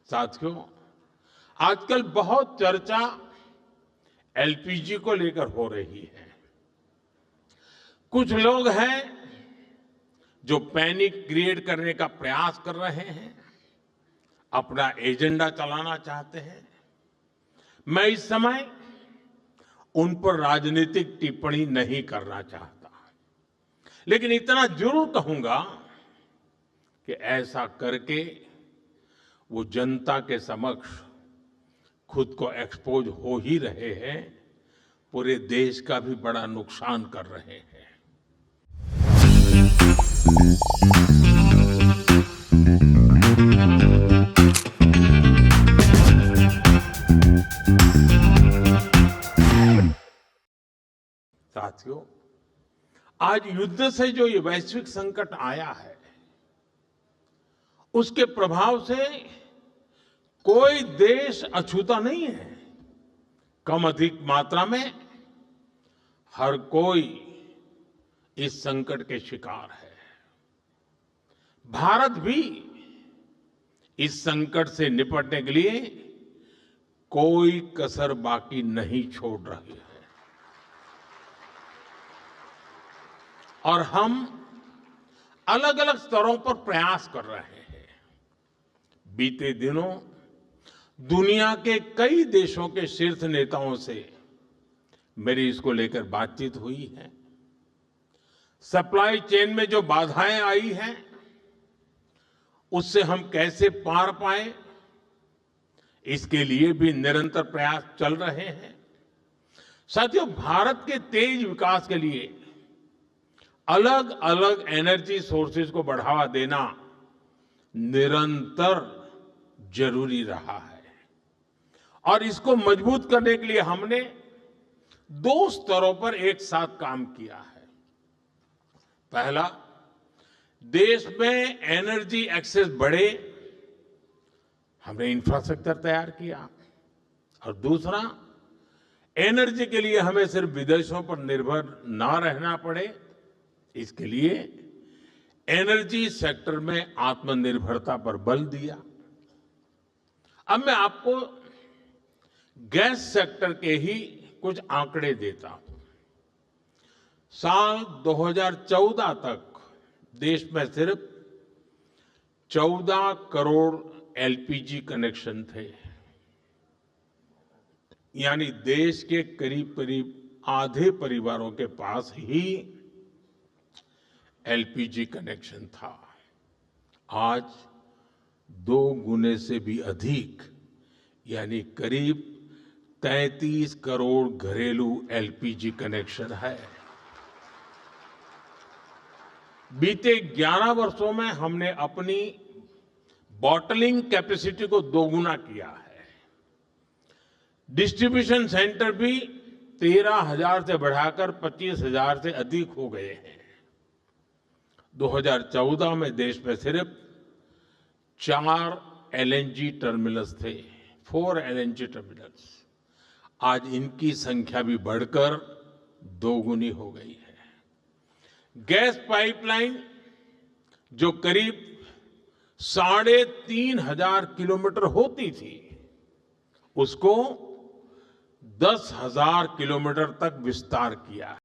साथियों, आजकल बहुत चर्चा एलपीजी को लेकर हो रही है। कुछ लोग हैं जो पैनिक क्रिएट करने का प्रयास कर रहे हैं, अपना एजेंडा चलाना चाहते हैं। मैं इस समय उन पर राजनीतिक टिप्पणी नहीं करना चाहता, लेकिन इतना जरूर कहूंगा कि ऐसा करके वो जनता के समक्ष खुद को एक्सपोज हो ही रहे हैं, पूरे देश का भी बड़ा नुकसान कर रहे हैं। साथियों, आज युद्ध से जो ये वैश्विक संकट आया है, उसके प्रभाव से कोई देश अछूता नहीं है। कम अधिक मात्रा में हर कोई इस संकट के शिकार है। भारत भी इस संकट से निपटने के लिए कोई कसर बाकी नहीं छोड़ रही है और हम अलग अलग स्तरों पर प्रयास कर रहे हैं। बीते दिनों दुनिया के कई देशों के शीर्ष नेताओं से मेरी इसको लेकर बातचीत हुई है। सप्लाई चेन में जो बाधाएं आई हैं, उससे हम कैसे पार पाएं, इसके लिए भी निरंतर प्रयास चल रहे हैं। साथियों, भारत के तेज विकास के लिए अलग अलग एनर्जी सोर्सेज को बढ़ावा देना निरंतर जरूरी रहा है और इसको मजबूत करने के लिए हमने दो स्तरों पर एक साथ काम किया है। पहला, देश में एनर्जी एक्सेस बढ़े, हमने इंफ्रास्ट्रक्चर तैयार किया और दूसरा, एनर्जी के लिए हमें सिर्फ विदेशों पर निर्भर ना रहना पड़े, इसके लिए एनर्जी सेक्टर में आत्मनिर्भरता पर बल दिया। अब मैं आपको गैस सेक्टर के ही कुछ आंकड़े देता हूं। साल 2014 तक देश में सिर्फ 14 करोड़ एलपीजी कनेक्शन थे, यानी देश के करीब करीब आधे परिवारों के पास ही एलपीजी कनेक्शन था। आज 2 गुने से भी अधिक, यानी करीब 33 करोड़ घरेलू एलपीजी कनेक्शन है। बीते 11 वर्षों में हमने अपनी बॉटलिंग कैपेसिटी को दोगुना किया है। डिस्ट्रीब्यूशन सेंटर भी 13,000 से बढ़ाकर 25,000 से अधिक हो गए हैं। 2014 में देश में सिर्फ 4 एलएनजी टर्मिनल्स थे, 4 एलएनजी टर्मिनल्स। आज इनकी संख्या भी बढ़कर 2 गुनी हो गई है। गैस पाइपलाइन जो करीब 3,500 किलोमीटर होती थी, उसको 10,000 किलोमीटर तक विस्तार किया है।